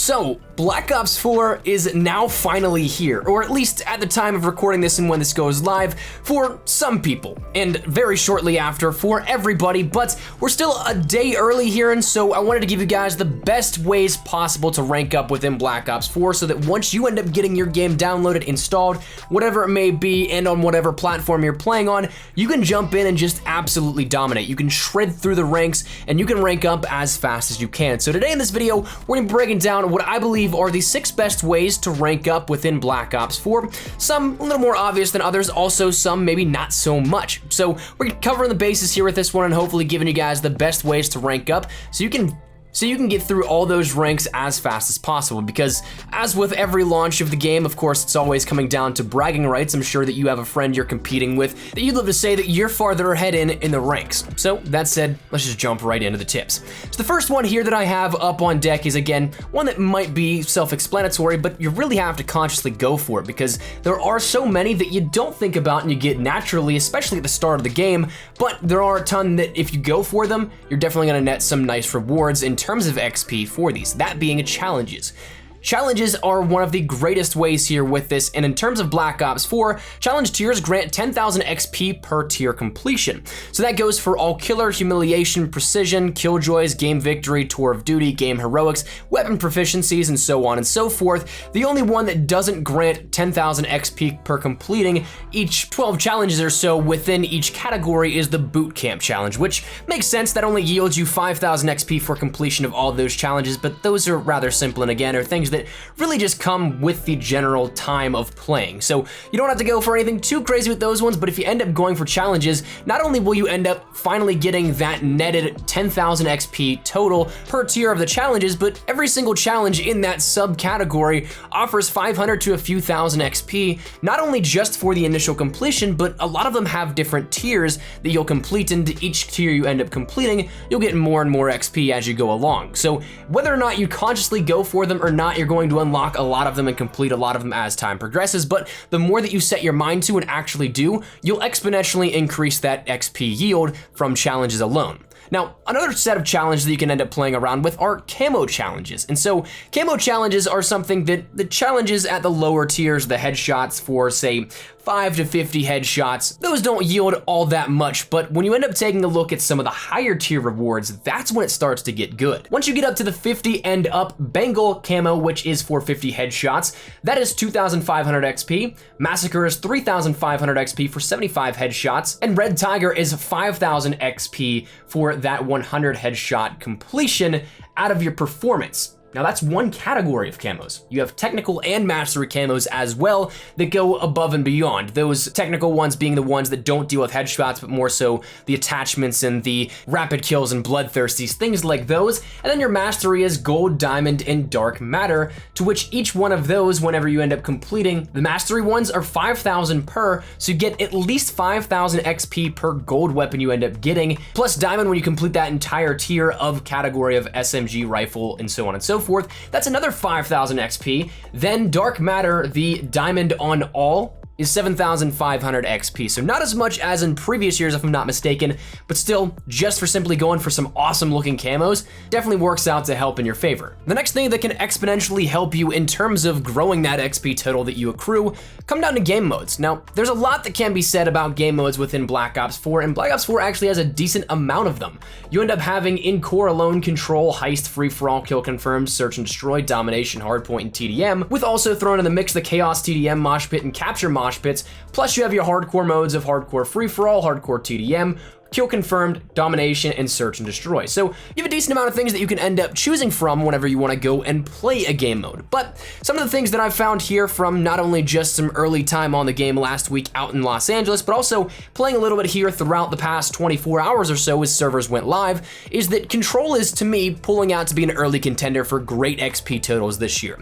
So, Black Ops 4 is now finally here, or at least at the time of recording this and when this goes live, for some people, and very shortly after for everybody, but we're still a day early here, and so I wanted to give you guys the best ways possible to rank up within Black Ops 4 so that once you end up getting your game downloaded, installed, whatever it may be, and on whatever platform you're playing on, you can jump in and just absolutely dominate. You can shred through the ranks, and you can rank up as fast as you can. So today in this video, we're gonna be breaking down what I believe are the 6 best ways to rank up within Black Ops 4. Some a little more obvious than others, also some maybe not so much. So we're covering the bases here with this one and hopefully giving you guys the best ways to rank up so you can get through all those ranks as fast as possible, because as with every launch of the game, of course, it's always coming down to bragging rights. I'm sure that you have a friend you're competing with that you'd love to say that you're farther ahead in the ranks. So that said, let's just jump right into the tips. So the first one here that I have up on deck is, again, one that might be self-explanatory, but you really have to consciously go for it because there are so many that you don't think about and you get naturally, especially at the start of the game, but there are a ton that if you go for them, you're definitely gonna net some nice rewards in terms of XP for these, that being challenges. Challenges are one of the greatest ways here with this, and in terms of Black Ops 4, challenge tiers grant 10,000 XP per tier completion. So that goes for all killer, humiliation, precision, killjoys, game victory, tour of duty, game heroics, weapon proficiencies, and so on and so forth. The only one that doesn't grant 10,000 XP per completing each 12 challenges or so within each category is the boot camp challenge, which makes sense. That only yields you 5,000 XP for completion of all those challenges, but those are rather simple and again are things that really just come with the general time of playing. So you don't have to go for anything too crazy with those ones, but if you end up going for challenges, not only will you end up finally getting that netted 10,000 XP total per tier of the challenges, but every single challenge in that subcategory offers 500 to a few thousand XP, not only just for the initial completion, but a lot of them have different tiers that you'll complete, and each tier you end up completing, you'll get more and more XP as you go along. So whether or not you consciously go for them or not, you're going to unlock a lot of them and complete a lot of them as time progresses, but the more that you set your mind to and actually do, you'll exponentially increase that XP yield from challenges alone. Now, another set of challenges that you can end up playing around with are camo challenges. And so camo challenges are something that the challenges at the lower tiers, the headshots for say 5 to 50 headshots, those don't yield all that much, but when you end up taking a look at some of the higher tier rewards, that's when it starts to get good. Once you get up to the 50 and up, Bengal camo, which is for 50 headshots, that is 2,500 XP, Massacre is 3,500 XP for 75 headshots, and Red Tiger is 5,000 XP for that 100 headshot completion out of your performance. Now that's one category of camos. You have technical and mastery camos as well that go above and beyond. Those technical ones being the ones that don't deal with headshots, but more so the attachments and the rapid kills and bloodthirsties, things like those. And then your mastery is gold, diamond, and dark matter, to which each one of those, whenever you end up completing, the mastery ones are 5,000 per, so you get at least 5,000 XP per gold weapon you end up getting, plus diamond when you complete that entire tier of category of SMG rifle and so on and so forth. That's another 5,000 XP. Then dark matter, the diamond on all, is 7,500 XP. So not as much as in previous years, if I'm not mistaken, but still, just for simply going for some awesome looking camos, definitely works out to help in your favor. The next thing that can exponentially help you in terms of growing that XP total that you accrue come down to game modes. Now, there's a lot that can be said about game modes within Black Ops 4, and Black Ops 4 actually has a decent amount of them. You end up having in core alone, control, heist, free-for-all, kill confirmed, search and destroy, domination, hardpoint, and TDM, with also thrown in the mix the chaos TDM, mosh pit, and capture mosh pits, plus you have your hardcore modes of hardcore free-for-all, hardcore TDM, kill confirmed, domination, and search and destroy. So you have a decent amount of things that you can end up choosing from whenever you want to go and play a game mode. But some of the things that I've found here from not only just some early time on the game last week out in Los Angeles, but also playing a little bit here throughout the past 24 hours or so as servers went live, is that Control is, to me, pulling out to be an early contender for great XP totals this year.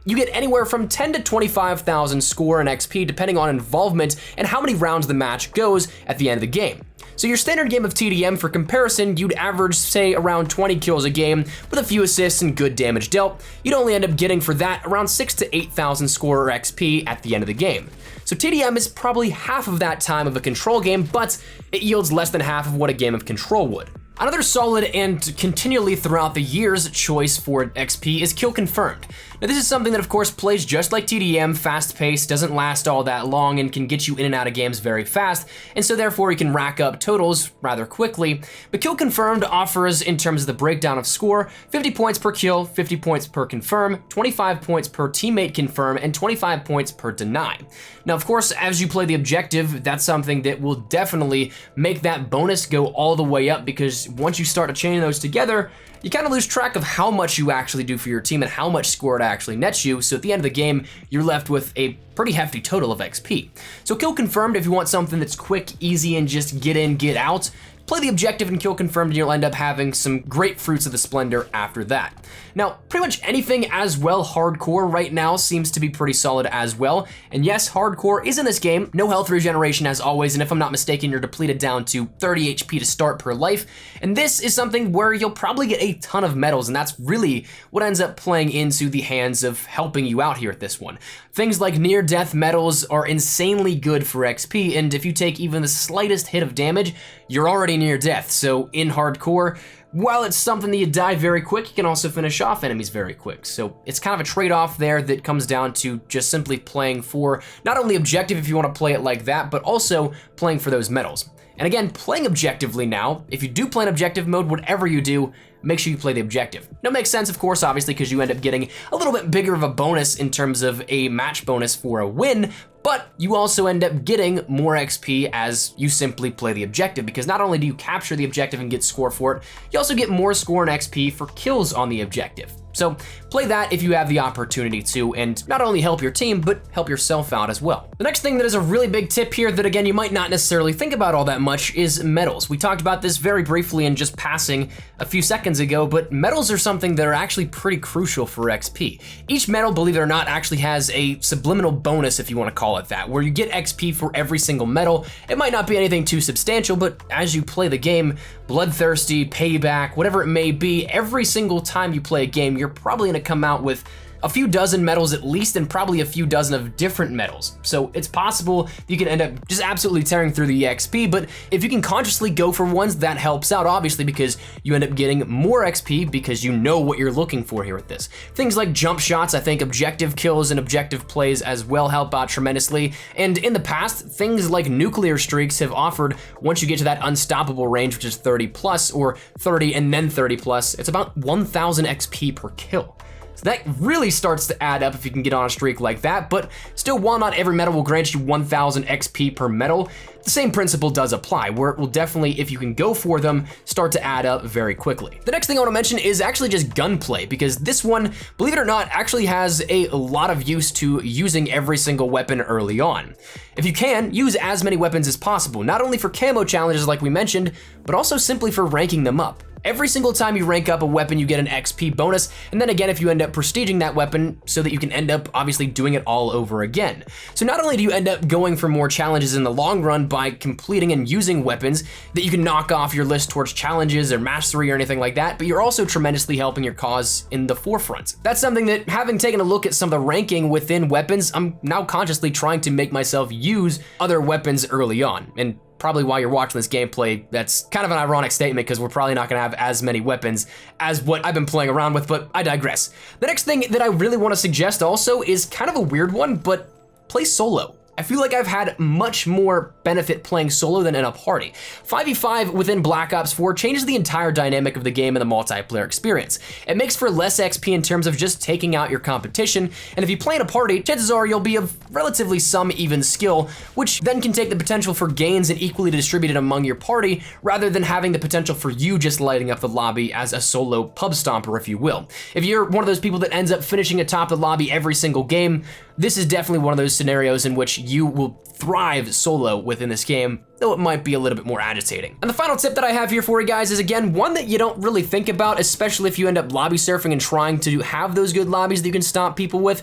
You get anywhere from 10 to 25,000 score and XP depending on involvement and how many rounds the match goes at the end of the game. So your standard game of TDM, for comparison, you'd average, say, around 20 kills a game with a few assists and good damage dealt. You'd only end up getting for that around 6,000 to 8,000 score or XP at the end of the game. So TDM is probably half of that time of a Control game, but it yields less than half of what a game of Control would. Another solid and continually throughout the years choice for XP is Kill Confirmed. Now this is something that of course plays just like TDM, fast paced, doesn't last all that long, and can get you in and out of games very fast, and so therefore you can rack up totals rather quickly. But Kill Confirmed offers, in terms of the breakdown of score, 50 points per kill, 50 points per confirm, 25 points per teammate confirm, and 25 points per deny. Now of course, as you play the objective, that's something that will definitely make that bonus go all the way up, because once you start to chain those together, you kind of lose track of how much you actually do for your team and how much score it actually nets you, so at the end of the game, you're left with a pretty hefty total of XP. So Kill Confirmed, if you want something that's quick, easy, and just get in, get out, play the objective and Kill Confirmed, and you'll end up having some great fruits of the splendor after that. Now, pretty much anything as well hardcore right now seems to be pretty solid as well. And yes, hardcore is in this game, no health regeneration as always, and if I'm not mistaken, you're depleted down to 30 HP to start per life. And this is something where you'll probably get a ton of medals, and that's really what ends up playing into the hands of helping you out here at this one. Things like near-death medals are insanely good for XP, and if you take even the slightest hit of damage, you're already near death. So in hardcore, while it's something that you die very quick, you can also finish off enemies very quick. So it's kind of a trade-off there that comes down to just simply playing for not only objective if you want to play it like that, but also playing for those medals. And again, playing objectively now, if you do play in objective mode, whatever you do, make sure you play the objective. Now, it makes sense, of course, obviously, because you end up getting a little bit bigger of a bonus in terms of a match bonus for a win, but you also end up getting more XP as you simply play the objective, because not only do you capture the objective and get score for it, you also get more score and XP for kills on the objective. So play that if you have the opportunity to, and not only help your team, but help yourself out as well. The next thing that is a really big tip here that again, you might not necessarily think about all that much is medals. We talked about this very briefly in just passing a few seconds ago, but medals are something that are actually pretty crucial for XP. Each medal, believe it or not, actually has a subliminal bonus, if you want to call it that, where you get XP for every single medal. It might not be anything too substantial, but as you play the game, Bloodthirsty, Payback, whatever it may be, every single time you play a game, you're probably gonna come out with a few dozen medals at least, and probably a few dozen of different medals. So it's possible you can end up just absolutely tearing through the XP, but if you can consciously go for ones, that helps out, obviously, because you end up getting more XP because you know what you're looking for here with this. Things like jump shots, I think objective kills and objective plays as well help out tremendously. And in the past, things like nuclear streaks have offered, once you get to that unstoppable range, which is 30 plus, or 30 and then 30 plus, it's about 1,000 XP per kill. So that really starts to add up if you can get on a streak like that, but still, while not every medal will grant you 1,000 XP per medal, the same principle does apply, where it will definitely, if you can go for them, start to add up very quickly. The next thing I want to mention is actually just gunplay, because this one, believe it or not, actually has a lot of use to using every single weapon early on. If you can, use as many weapons as possible, not only for camo challenges like we mentioned, but also simply for ranking them up. Every single time you rank up a weapon, you get an XP bonus, and then again, if you end up prestiging that weapon, so that you can end up obviously doing it all over again. So not only do you end up going for more challenges in the long run by completing and using weapons that you can knock off your list towards challenges or mastery or anything like that, but you're also tremendously helping your cause in the forefront. That's something that, having taken a look at some of the ranking within weapons, I'm now consciously trying to make myself use other weapons early on. And probably while you're watching this gameplay, that's kind of an ironic statement because we're probably not gonna have as many weapons as what I've been playing around with, but I digress. The next thing that I really want to suggest also is kind of a weird one, but play solo. I feel like I've had much more benefit playing solo than in a party. 5v5 within Black Ops 4 changes the entire dynamic of the game and the multiplayer experience. It makes for less XP in terms of just taking out your competition, and if you play in a party, chances are you'll be of relatively some even skill, which then can take the potential for gains and equally distributed among your party, rather than having the potential for you just lighting up the lobby as a solo pub stomper, if you will. If you're one of those people that ends up finishing atop the lobby every single game, this is definitely one of those scenarios in which you will thrive solo within this game, though it might be a little bit more agitating. And the final tip that I have here for you guys is, again, one that you don't really think about, especially if you end up lobby surfing and trying to have those good lobbies that you can stomp people with.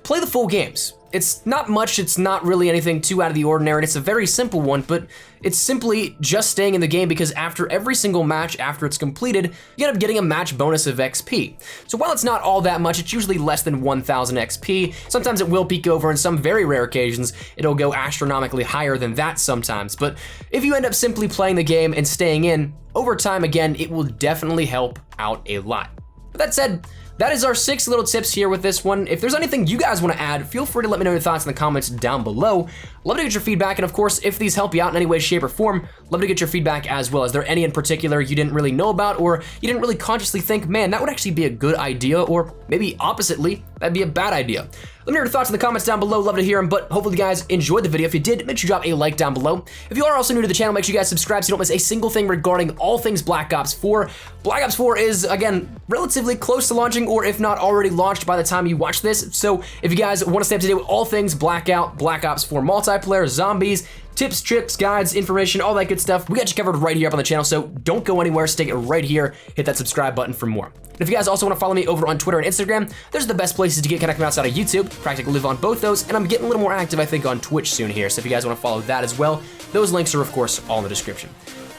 Play the full games. It's not much, it's not really anything too out of the ordinary, and it's a very simple one, but it's simply just staying in the game because after every single match after it's completed, you end up getting a match bonus of XP. So while it's not all that much, it's usually less than 1,000 XP. Sometimes it will peak over, in some very rare occasions, it'll go astronomically higher than that sometimes. But if you end up simply playing the game and staying in, over time again, it will definitely help out a lot. With that said, that is our 6 little tips here with this one. If there's anything you guys want to add, feel free to let me know your thoughts in the comments down below. Love to get your feedback, and of course, if these help you out in any way, shape, or form, love to get your feedback as well. Is there any in particular you didn't really know about, or you didn't really consciously think, man, that would actually be a good idea, or maybe oppositely, that'd be a bad idea? Let me know your thoughts in the comments down below. Love to hear them, but hopefully you guys enjoyed the video. If you did, make sure you drop a like down below. If you are also new to the channel, make sure you guys subscribe so you don't miss a single thing regarding all things Black Ops 4. Black Ops 4 is, again, relatively close to launching, or if not already launched by the time you watch this. So if you guys want to stay up to date with all things Blackout, Black Ops 4 multiplayer, zombies, tips, tricks, guides, information, all that good stuff, we got you covered right here up on the channel, so don't go anywhere, stick it right here, hit that subscribe button for more. And if you guys also want to follow me over on Twitter and Instagram, those are the best places to get connected outside of YouTube. Practically live on both those, and I'm getting a little more active, I think, on Twitch soon here, so if you guys want to follow that as well, those links are, of course, all in the description.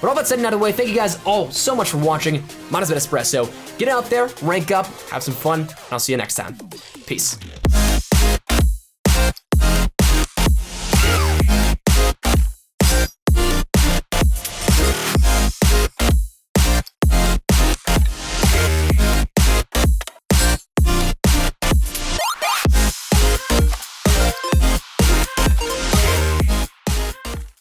But all that said and out of the way, thank you guys all so much for watching. Mine has been Espresso. Get out there, rank up, have some fun, and I'll see you next time. Peace.